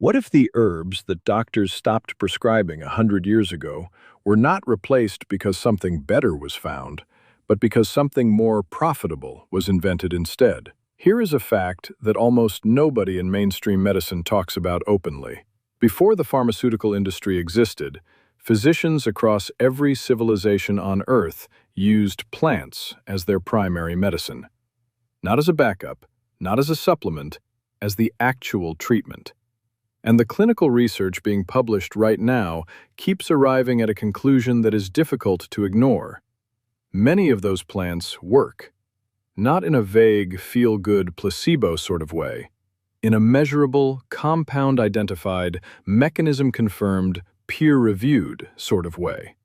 What if the herbs that doctors stopped prescribing 100 years ago were not replaced because something better was found, but because something more profitable was invented instead? Here is a fact that almost nobody in mainstream medicine talks about openly. Before the pharmaceutical industry existed, physicians across every civilization on Earth used plants as their primary medicine. Not as a backup, not as a supplement, as the actual treatment. And the clinical research being published right now keeps arriving at a conclusion that is difficult to ignore. Many of those plants work, not in a vague, feel-good, placebo sort of way, in a measurable, compound-identified, mechanism-confirmed, peer-reviewed sort of way.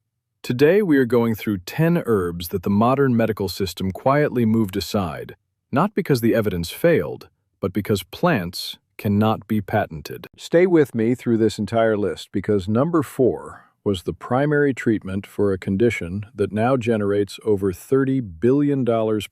Today we are going through 10 herbs that the modern medical system quietly moved aside, not because the evidence failed, but because plants cannot be patented. Stay with me through this entire list because number 4 was the primary treatment for a condition that now generates over $30 billion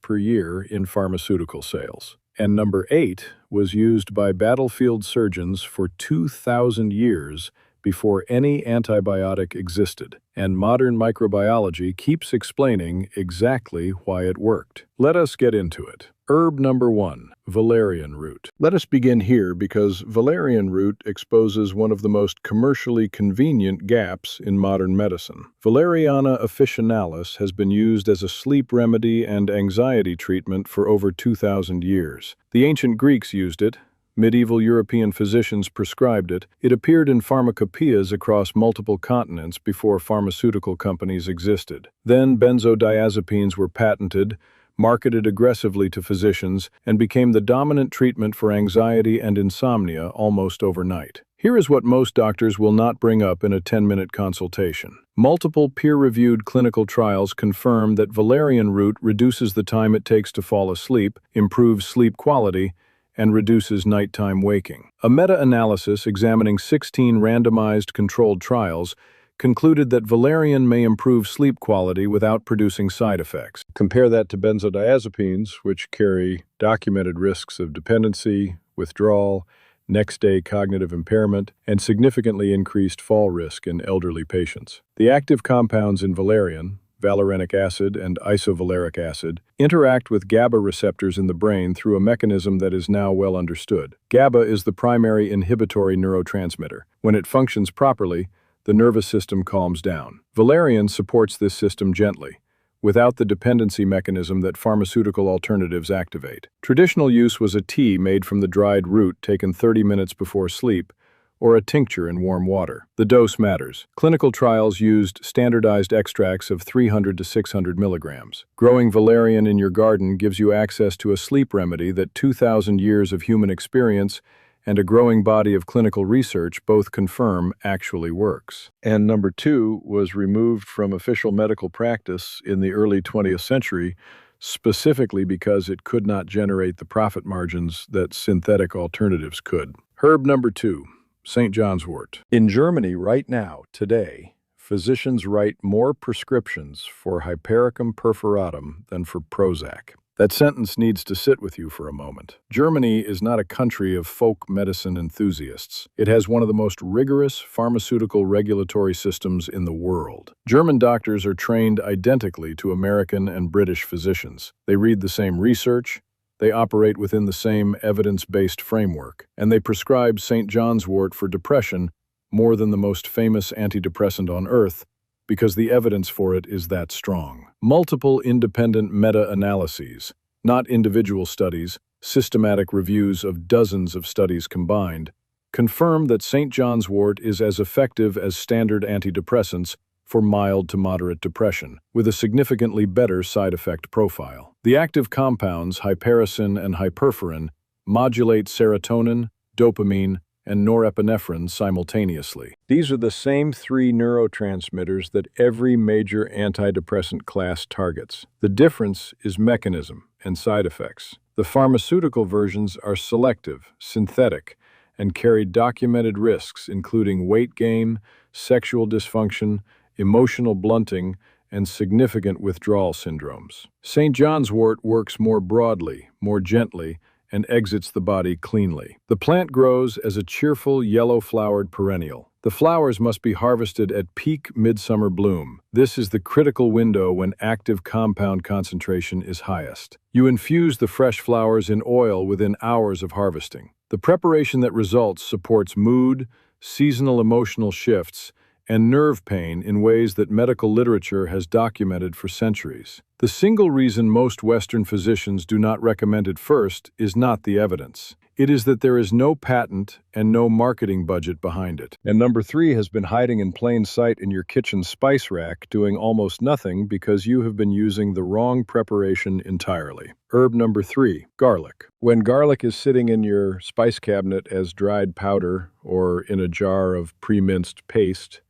per year in pharmaceutical sales. And number 8 was used by battlefield surgeons for 2,000 years before any antibiotic existed. And modern microbiology keeps explaining exactly why it worked. Let us get into it. Herb number 1, Valerian root. Let us begin here because valerian root exposes one of the most commercially convenient gaps in modern medicine. Valeriana officinalis has been used as a sleep remedy and anxiety treatment for over 2,000 years. The ancient Greeks used it. Medieval European physicians prescribed it. It appeared in pharmacopoeias across multiple continents before pharmaceutical companies existed. Then benzodiazepines were patented, marketed aggressively to physicians, and became the dominant treatment for anxiety and insomnia almost overnight. Here is what most doctors will not bring up in a 10-minute consultation. Multiple peer-reviewed clinical trials confirm that valerian root reduces the time it takes to fall asleep, improves sleep quality, and reduces nighttime waking. A meta-analysis examining 16 randomized controlled trials concluded that valerian may improve sleep quality without producing side effects. Compare that to benzodiazepines, which carry documented risks of dependency, withdrawal, next-day cognitive impairment, and significantly increased fall risk in elderly patients. The active compounds in valerian, valerianic acid and isovaleric acid, interact with GABA receptors in the brain through a mechanism that is now well understood. GABA is the primary inhibitory neurotransmitter. When it functions properly, the nervous system calms down. Valerian supports this system gently, without the dependency mechanism that pharmaceutical alternatives activate. Traditional use was a tea made from the dried root taken 30 minutes before sleep, or a tincture in warm water. The dose matters. Clinical trials used standardized extracts of 300 to 600 milligrams. Growing valerian in your garden gives you access to a sleep remedy that 2,000 years of human experience and a growing body of clinical research both confirm actually works. And number 2 was removed from official medical practice in the early 20th century, specifically because it could not generate the profit margins that synthetic alternatives could. Herb number 2. St. John's wort. In Germany right now, today, physicians write more prescriptions for Hypericum perforatum than for Prozac. That sentence needs to sit with you for a moment. Germany is not a country of folk medicine enthusiasts. It has one of the most rigorous pharmaceutical regulatory systems in the world. German doctors are trained identically to American and British physicians. They read the same research, they operate within the same evidence-based framework, and they prescribe St. John's wort for depression more than the most famous antidepressant on earth because the evidence for it is that strong. Multiple independent meta-analyses, not individual studies, systematic reviews of dozens of studies combined, confirm that St. John's wort is as effective as standard antidepressants for mild to moderate depression, with a significantly better side effect profile. The active compounds, hypericin and hyperforin, modulate serotonin, dopamine, and norepinephrine simultaneously. These are the same 3 neurotransmitters that every major antidepressant class targets. The difference is mechanism and side effects. The pharmaceutical versions are selective, synthetic, and carry documented risks including weight gain, sexual dysfunction, emotional blunting, and significant withdrawal syndromes. St. John's wort works more broadly, more gently, and exits the body cleanly. The plant grows as a cheerful yellow-flowered perennial. The flowers must be harvested at peak midsummer bloom. This is the critical window when active compound concentration is highest. You infuse the fresh flowers in oil within hours of harvesting. The preparation that results supports mood, seasonal emotional shifts, and nerve pain in ways that medical literature has documented for centuries. The single reason most Western physicians do not recommend it first is not the evidence. It is that there is no patent and no marketing budget behind it. And number 3 has been hiding in plain sight in your kitchen spice rack, doing almost nothing because you have been using the wrong preparation entirely. Herb number 3, garlic. When garlic is sitting in your spice cabinet as dried powder or in a jar of pre-minced paste,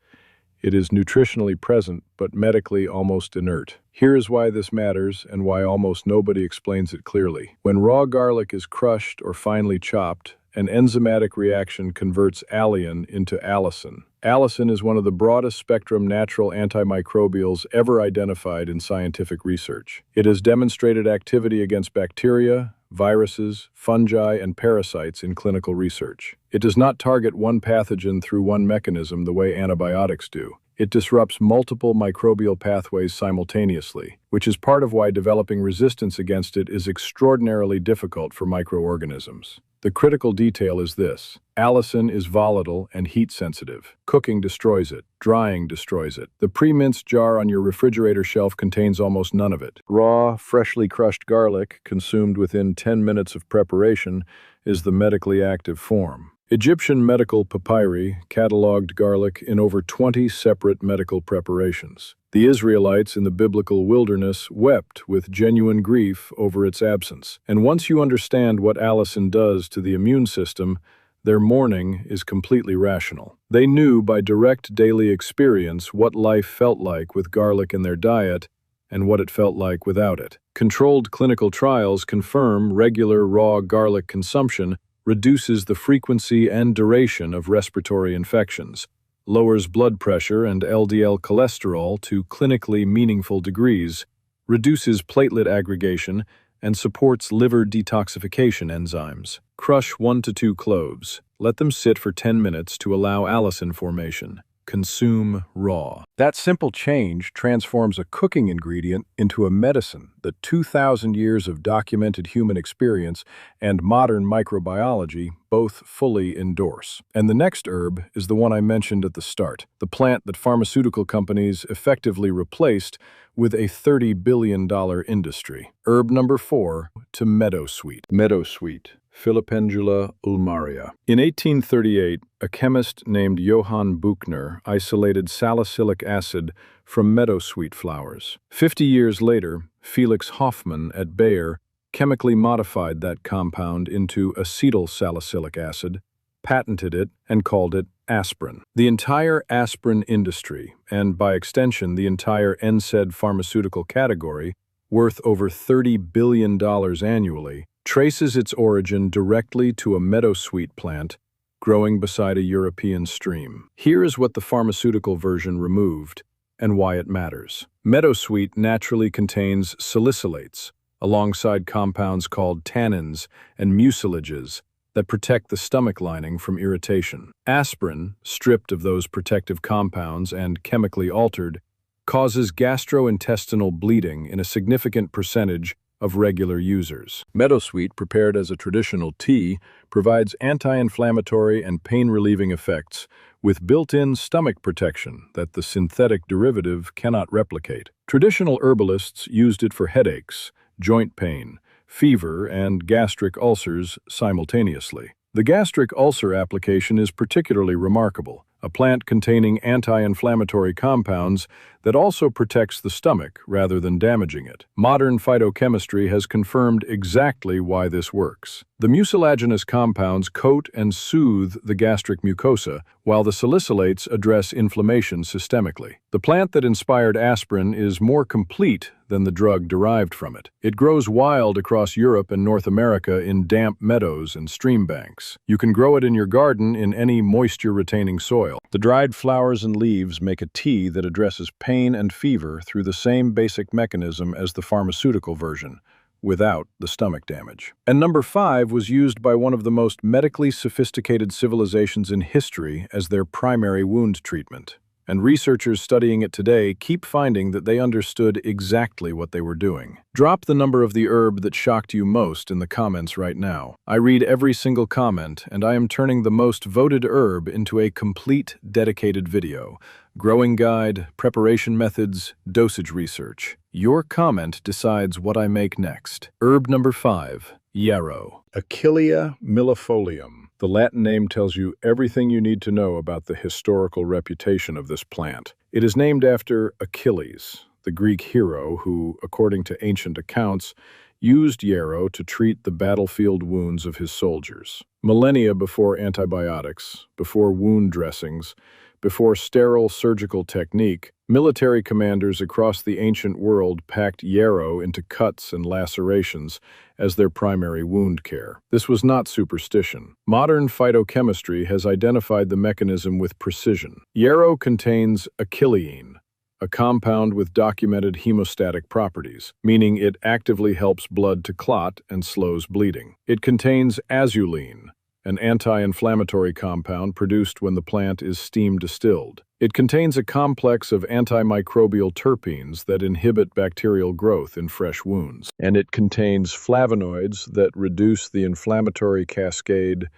it is nutritionally present, but medically almost inert. Here is why this matters and why almost nobody explains it clearly. When raw garlic is crushed or finely chopped, an enzymatic reaction converts alliin into allicin. Allicin is one of the broadest spectrum natural antimicrobials ever identified in scientific research. It has demonstrated activity against bacteria, viruses, fungi, and parasites in clinical research. It does not target one pathogen through one mechanism the way antibiotics do. It disrupts multiple microbial pathways simultaneously, which is part of why developing resistance against it is extraordinarily difficult for microorganisms. The critical detail is this: allicin is volatile and heat-sensitive. Cooking destroys it. Drying destroys it. The pre-minced jar on your refrigerator shelf contains almost none of it. Raw, freshly crushed garlic, consumed within 10 minutes of preparation, is the medically active form. Egyptian medical papyri cataloged garlic in over 20 separate medical preparations. The Israelites in the biblical wilderness wept with genuine grief over its absence. And once you understand what allicin does to the immune system, their mourning is completely rational. They knew by direct daily experience what life felt like with garlic in their diet and what it felt like without it. Controlled clinical trials confirm regular raw garlic consumption reduces the frequency and duration of respiratory infections, lowers blood pressure and LDL cholesterol to clinically meaningful degrees, reduces platelet aggregation, and supports liver detoxification enzymes. Crush 1 to 2 cloves. Let them sit for 10 minutes to allow allicin formation. Consume raw. That simple change transforms a cooking ingredient into a medicine that 2,000 years of documented human experience and modern microbiology both fully endorse. And the next herb is the one I mentioned at the start, the plant that pharmaceutical companies effectively replaced with a $30 billion industry. Herb number 4, to meadowsweet. Meadowsweet. Filipendula ulmaria. In 1838, a chemist named Johann Buchner isolated salicylic acid from meadowsweet flowers. 50 years later, Felix Hoffmann at Bayer chemically modified that compound into acetyl salicylic acid, patented it, and called it aspirin. The entire aspirin industry, and by extension the entire NSAID pharmaceutical category, worth over $30 billion annually, traces its origin directly to a meadowsweet plant growing beside a European stream. Here is what the pharmaceutical version removed and why it matters. Meadowsweet naturally contains salicylates, alongside compounds called tannins and mucilages that protect the stomach lining from irritation. Aspirin, stripped of those protective compounds and chemically altered, causes gastrointestinal bleeding in a significant percentage of regular users. Meadowsweet, prepared as a traditional tea, provides anti-inflammatory and pain-relieving effects with built-in stomach protection that the synthetic derivative cannot replicate. Traditional herbalists used it for headaches, joint pain, fever, and gastric ulcers simultaneously. The gastric ulcer application is particularly remarkable, a plant containing anti-inflammatory compounds that also protects the stomach rather than damaging it. Modern phytochemistry has confirmed exactly why this works. The mucilaginous compounds coat and soothe the gastric mucosa, while the salicylates address inflammation systemically. The plant that inspired aspirin is more complete than the drug derived from it. It grows wild across Europe and North America in damp meadows and stream banks. You can grow it in your garden in any moisture-retaining soil. The dried flowers and leaves make a tea that addresses pain and fever through the same basic mechanism as the pharmaceutical version, without the stomach damage. And number 5 was used by one of the most medically sophisticated civilizations in history as their primary wound treatment. And researchers studying it today keep finding that they understood exactly what they were doing. Drop the number of the herb that shocked you most in the comments right now. I read every single comment, and I am turning the most voted herb into a complete, dedicated video. Growing guide, preparation methods, dosage research. Your comment decides what I make next. Herb number 5, Yarrow. Achilles millefolium. The Latin name tells you everything you need to know about the historical reputation of this plant. It is named after Achilles, the Greek hero who, according to ancient accounts, used yarrow to treat the battlefield wounds of his soldiers. Millennia before antibiotics, before wound dressings, before sterile surgical technique, military commanders across the ancient world packed yarrow into cuts and lacerations as their primary wound care. This was not superstition. Modern phytochemistry has identified the mechanism with precision. Yarrow contains achilleine, a compound with documented hemostatic properties, meaning it actively helps blood to clot and slows bleeding. It contains azulene, an anti-inflammatory compound produced when the plant is steam distilled. It contains a complex of antimicrobial terpenes that inhibit bacterial growth in fresh wounds. And it contains flavonoids that reduce the inflammatory cascade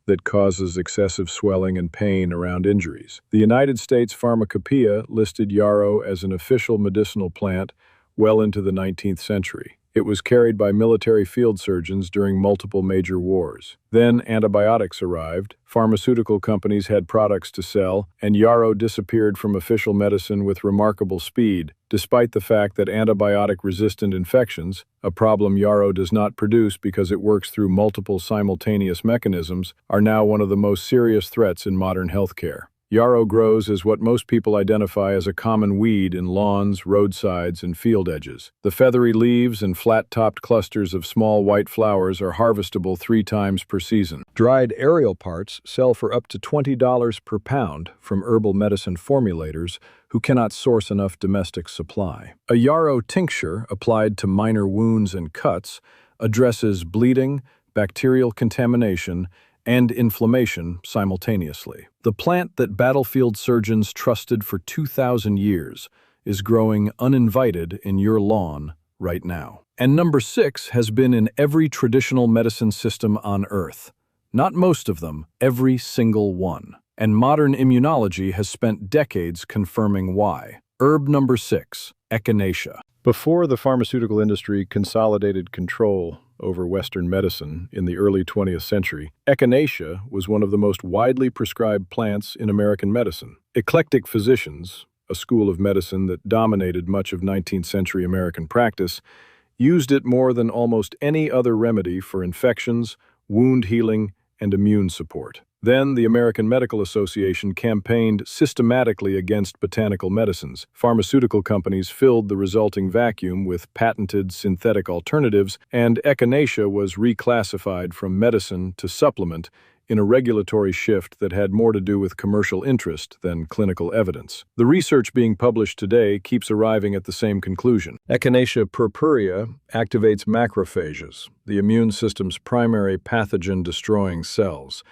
that causes excessive swelling and pain around injuries. The United States Pharmacopoeia listed yarrow as an official medicinal plant well into the 19th century. It was carried by military field surgeons during multiple major wars. Then antibiotics arrived, pharmaceutical companies had products to sell, and yarrow disappeared from official medicine with remarkable speed, despite the fact that antibiotic-resistant infections, a problem yarrow does not produce because it works through multiple simultaneous mechanisms, are now one of the most serious threats in modern healthcare. Yarrow grows as what most people identify as a common weed in lawns, roadsides, and field edges. The feathery leaves and flat-topped clusters of small white flowers are harvestable 3 times per season. Dried aerial parts sell for up to $20 per pound from herbal medicine formulators who cannot source enough domestic supply. A yarrow tincture applied to minor wounds and cuts addresses bleeding, bacterial contamination, and inflammation simultaneously. The plant that battlefield surgeons trusted for 2,000 years is growing uninvited in your lawn right now. And number 6 has been in every traditional medicine system on Earth. Not most of them, every single one. And modern immunology has spent decades confirming why. Herb number 6, Echinacea. Before the pharmaceutical industry consolidated control over Western medicine in the early 20th century, Echinacea was one of the most widely prescribed plants in American medicine. Eclectic physicians, a school of medicine that dominated much of 19th century American practice, used it more than almost any other remedy for infections, wound healing, and immune support. Then, the American Medical Association campaigned systematically against botanical medicines. Pharmaceutical companies filled the resulting vacuum with patented synthetic alternatives, and Echinacea was reclassified from medicine to supplement in a regulatory shift that had more to do with commercial interest than clinical evidence. The research being published today keeps arriving at the same conclusion. Echinacea purpurea activates macrophages, the immune system's primary pathogen-destroying cells,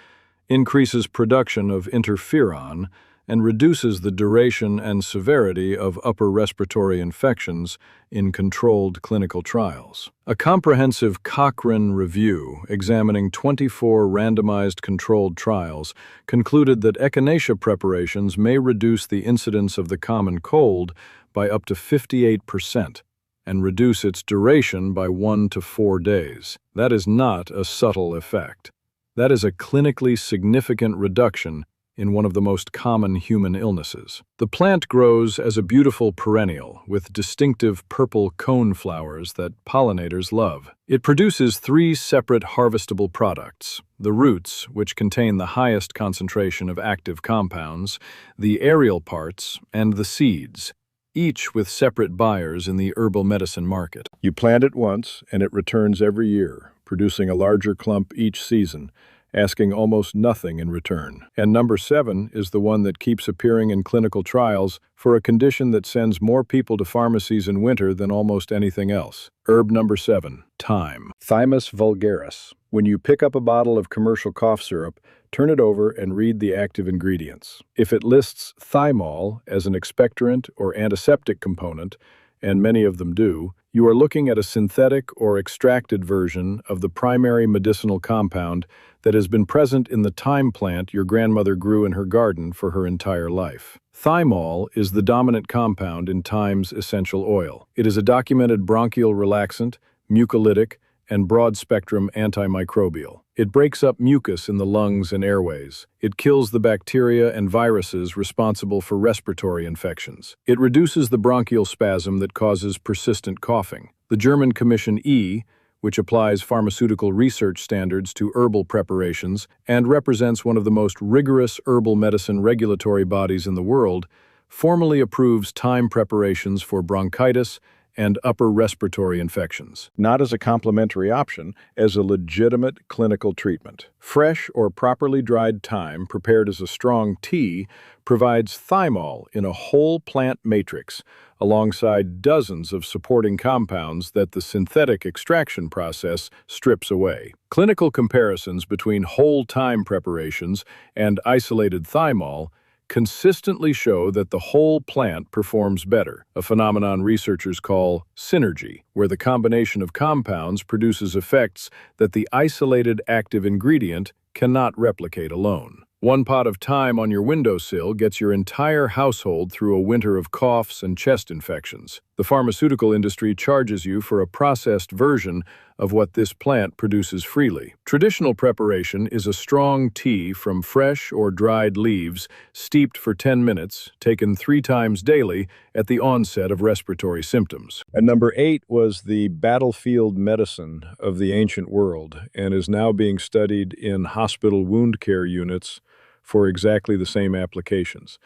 increases production of interferon, and reduces the duration and severity of upper respiratory infections in controlled clinical trials. A comprehensive Cochrane review examining 24 randomized controlled trials concluded that Echinacea preparations may reduce the incidence of the common cold by up to 58% and reduce its duration by 1 to 4 days. That is not a subtle effect. That is a clinically significant reduction in one of the most common human illnesses. The plant grows as a beautiful perennial with distinctive purple cone flowers that pollinators love. It produces 3 separate harvestable products: the roots, which contain the highest concentration of active compounds, the aerial parts, and the seeds, each with separate buyers in the herbal medicine market. You plant it once, and it returns every year, producing a larger clump each season, asking almost nothing in return. And number 7 is the one that keeps appearing in clinical trials for a condition that sends more people to pharmacies in winter than almost anything else. Herb number 7, thyme. Thymus vulgaris. When you pick up a bottle of commercial cough syrup, turn it over and read the active ingredients. If it lists thymol as an expectorant or antiseptic component, and many of them do, you are looking at a synthetic or extracted version of the primary medicinal compound that has been present in the thyme plant your grandmother grew in her garden for her entire life. Thymol is the dominant compound in thyme's essential oil. It is a documented bronchial relaxant, mucolytic, and broad-spectrum antimicrobial. It breaks up mucus in the lungs and airways. It kills the bacteria and viruses responsible for respiratory infections. It reduces the bronchial spasm that causes persistent coughing. The German Commission E, which applies pharmaceutical research standards to herbal preparations and represents one of the most rigorous herbal medicine regulatory bodies in the world, formally approves thyme preparations for bronchitis and upper respiratory infections, not as a complementary option, as a legitimate clinical treatment. Fresh or properly dried thyme prepared as a strong tea provides thymol in a whole plant matrix, alongside dozens of supporting compounds that the synthetic extraction process strips away. Clinical comparisons between whole thyme preparations and isolated thymol consistently show that the whole plant performs better, a phenomenon researchers call synergy, where the combination of compounds produces effects that the isolated active ingredient cannot replicate alone. One pot of thyme on your windowsill gets your entire household through a winter of coughs and chest infections. The pharmaceutical industry charges you for a processed version of what this plant produces freely. Traditional preparation is a strong tea from fresh or dried leaves, steeped for 10 minutes, taken 3 times daily at the onset of respiratory symptoms. And number 8 was the battlefield medicine of the ancient world and is now being studied in hospital wound care units for exactly the same applications.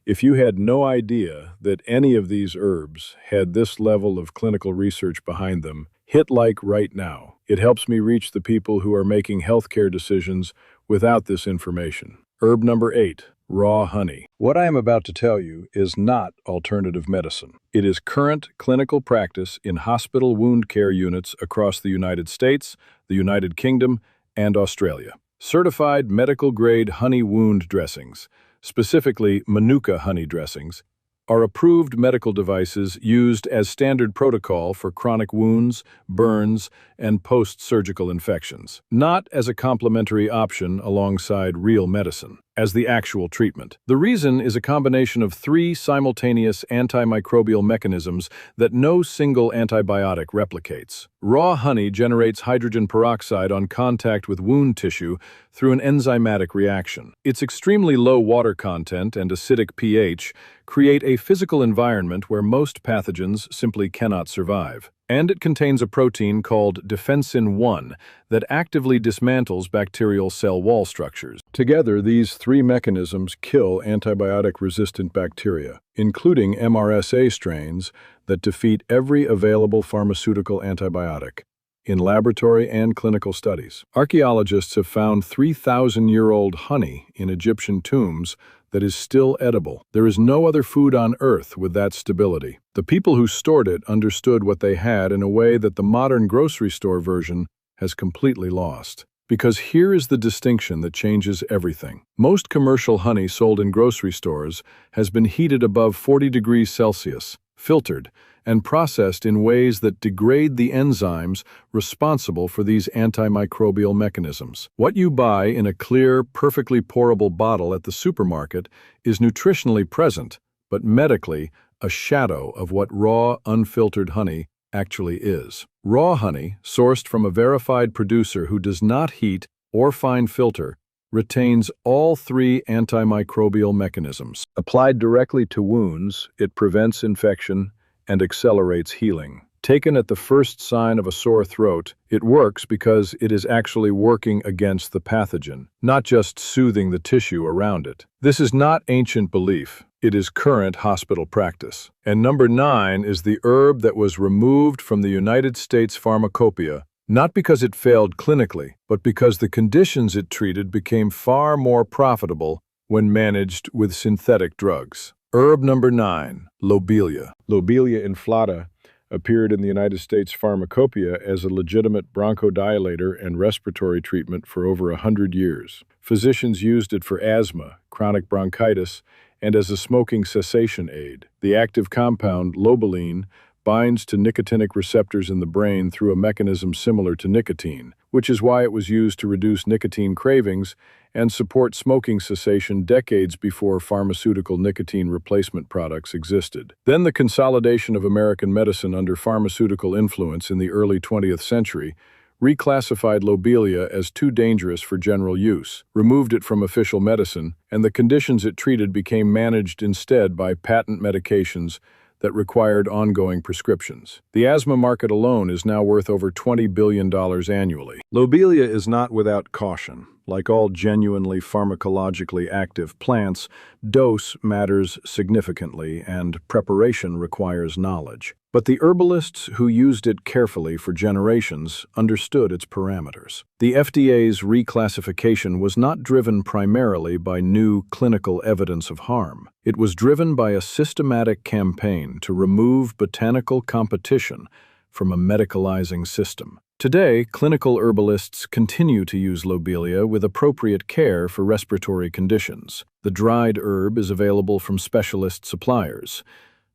If you had no idea that any of these herbs had this level of clinical research behind them, hit like right now. It helps me reach the people who are making healthcare decisions without this information. Herb number 8, raw honey. What I am about to tell you is not alternative medicine. It is current clinical practice in hospital wound care units across the United States, the United Kingdom, and Australia. Certified medical-grade honey wound dressings, specifically Manuka honey dressings, are approved medical devices used as standard protocol for chronic wounds, burns, and post-surgical infections, not as a complementary option alongside real medicine, as the actual treatment. The reason is a combination of 3 simultaneous antimicrobial mechanisms that no single antibiotic replicates. Raw honey generates hydrogen peroxide on contact with wound tissue through an enzymatic reaction. Its extremely low water content and acidic pH create a physical environment where most pathogens simply cannot survive. And it contains a protein called defensin 1 that actively dismantles bacterial cell wall structures. Together, these 3 mechanisms kill antibiotic-resistant bacteria, including MRSA strains that defeat every available pharmaceutical antibiotic in laboratory and clinical studies. Archaeologists have found 3,000-year-old honey in Egyptian tombs that is still edible. There is no other food on Earth with that stability. The people who stored it understood what they had in a way that the modern grocery store version has completely lost. Because here is the distinction that changes everything. Most commercial honey sold in grocery stores has been heated above 40 degrees Celsius, filtered, and processed in ways that degrade the enzymes responsible for these antimicrobial mechanisms. What you buy in a clear, perfectly pourable bottle at the supermarket is nutritionally present, but medically a shadow of what raw, unfiltered honey actually is. Raw honey, sourced from a verified producer who does not heat or fine filter, retains all 3 antimicrobial mechanisms. Applied directly to wounds, it prevents infection and accelerates healing. Taken at the first sign of a sore throat, it works because it is actually working against the pathogen, not just soothing the tissue around it. This is not ancient belief. It is current hospital practice. And number 9 is the herb that was removed from the United States pharmacopoeia not because it failed clinically, but because the conditions it treated became far more profitable when managed with synthetic drugs. Herb number 9, Lobelia. Lobelia inflata appeared in the United States Pharmacopoeia as a legitimate bronchodilator and respiratory treatment for over 100 years. Physicians used it for asthma, chronic bronchitis, and as a smoking cessation aid. The active compound, lobeline, binds to nicotinic receptors in the brain through a mechanism similar to nicotine, which is why it was used to reduce nicotine cravings and support smoking cessation decades before pharmaceutical nicotine replacement products existed. Then the consolidation of American medicine under pharmaceutical influence in the early 20th century reclassified lobelia as too dangerous for general use, removed it from official medicine, and the conditions it treated became managed instead by patent medications that required ongoing prescriptions. The asthma market alone is now worth over $20 billion annually. Lobelia is not without caution. Like all genuinely pharmacologically active plants, dose matters significantly and preparation requires knowledge. But the herbalists who used it carefully for generations understood its parameters. The FDA's reclassification was not driven primarily by new clinical evidence of harm. It was driven by a systematic campaign to remove botanical competition from a medicalizing system. Today, clinical herbalists continue to use lobelia with appropriate care for respiratory conditions. The dried herb is available from specialist suppliers.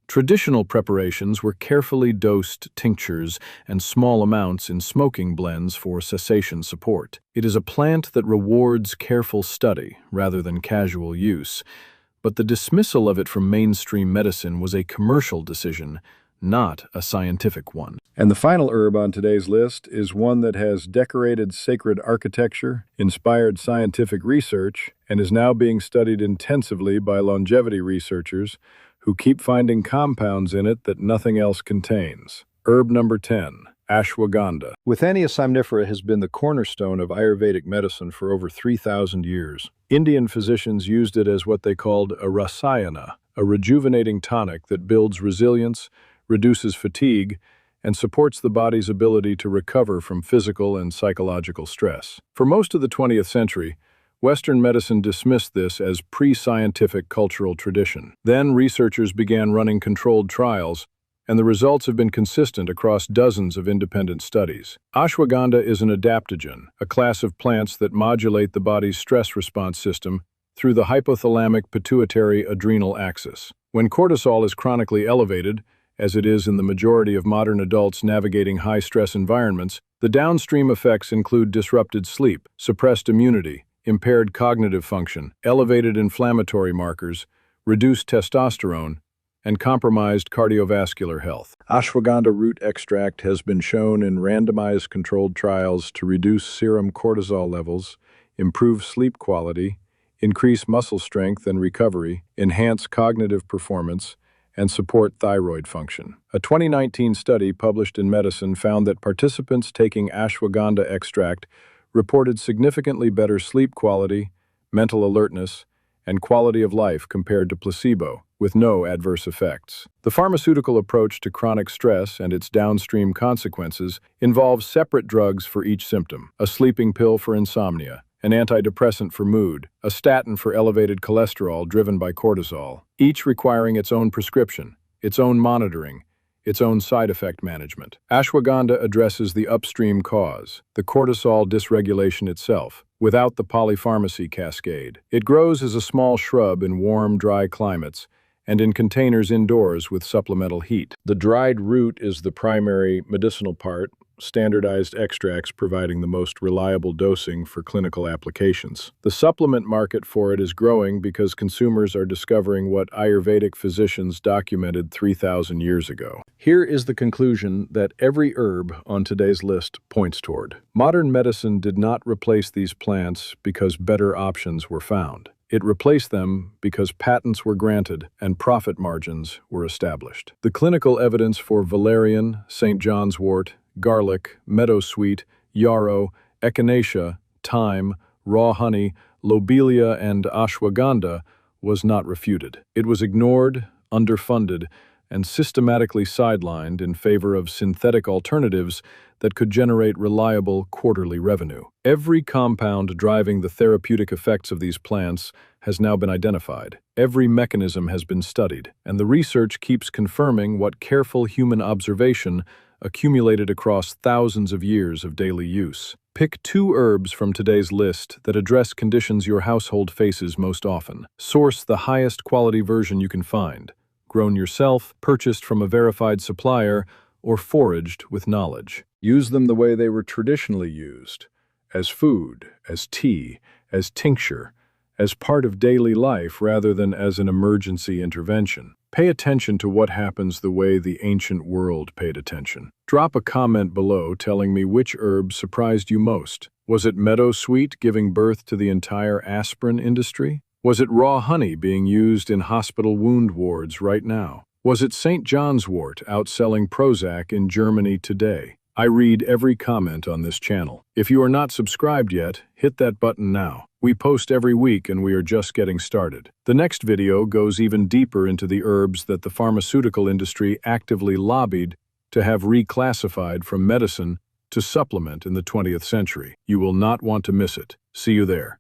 Traditional preparations were carefully dosed tinctures and small amounts in smoking blends for cessation support. It is a plant that rewards careful study rather than casual use, but the dismissal of it from mainstream medicine was a commercial decision, not a scientific one. And the final herb on today's list is one that has decorated sacred architecture, inspired scientific research, and is now being studied intensively by longevity researchers who keep finding compounds in it that nothing else contains. Herb number 10, Ashwagandha. Withania somnifera has been the cornerstone of Ayurvedic medicine for over 3,000 years. Indian physicians used it as what they called a rasayana, a rejuvenating tonic that builds resilience, reduces fatigue, and supports the body's ability to recover from physical and psychological stress. For most of the 20th century, Western medicine dismissed this as pre-scientific cultural tradition. Then researchers began running controlled trials, and the results have been consistent across dozens of independent studies. Ashwagandha is an adaptogen, a class of plants that modulate the body's stress response system through the hypothalamic pituitary adrenal axis. When cortisol is chronically elevated, as it is in the majority of modern adults navigating high-stress environments, the downstream effects include disrupted sleep, suppressed immunity, impaired cognitive function, elevated inflammatory markers, reduced testosterone, and compromised cardiovascular health. Ashwagandha root extract has been shown in randomized controlled trials to reduce serum cortisol levels, improve sleep quality, increase muscle strength and recovery, enhance cognitive performance, and support thyroid function. A 2019 study published in Medicine found that participants taking ashwagandha extract reported significantly better sleep quality, mental alertness, and quality of life compared to placebo, with no adverse effects. The pharmaceutical approach to chronic stress and its downstream consequences involves separate drugs for each symptom: a sleeping pill for insomnia, an antidepressant for mood, a statin for elevated cholesterol driven by cortisol, each requiring its own prescription, its own monitoring, its own side effect management. Ashwagandha addresses the upstream cause, the cortisol dysregulation itself, without the polypharmacy cascade. It grows as a small shrub in warm, dry climates and in containers indoors with supplemental heat. The dried root is the primary medicinal part, standardized extracts providing the most reliable dosing for clinical applications. The supplement market for it is growing because consumers are discovering what Ayurvedic physicians documented 3,000 years ago. Here is the conclusion that every herb on today's list points toward. Modern medicine did not replace these plants because better options were found. It replaced them because patents were granted and profit margins were established. The clinical evidence for valerian, St. John's wort, garlic, meadowsweet, yarrow, echinacea, thyme, raw honey, lobelia, and ashwagandha was not refuted. It was ignored, underfunded, and systematically sidelined in favor of synthetic alternatives that could generate reliable quarterly revenue. Every compound driving the therapeutic effects of these plants has now been identified. Every mechanism has been studied, and the research keeps confirming what careful human observation accumulated across thousands of years of daily use. Pick 2 herbs from today's list that address conditions your household faces most often. Source the highest quality version you can find, grown yourself, purchased from a verified supplier, or foraged with knowledge. Use them the way they were traditionally used, as food, as tea, as tincture, as part of daily life rather than as an emergency intervention. Pay attention to what happens the way the ancient world paid attention. Drop a comment below telling me which herb surprised you most. Was it Meadowsweet giving birth to the entire aspirin industry? Was it raw honey being used in hospital wound wards right now? Was it St. John's wort outselling Prozac in Germany today? I read every comment on this channel. If you are not subscribed yet, hit that button now. We post every week and we are just getting started. The next video goes even deeper into the herbs that the pharmaceutical industry actively lobbied to have reclassified from medicine to supplement in the 20th century. You will not want to miss it. See you there.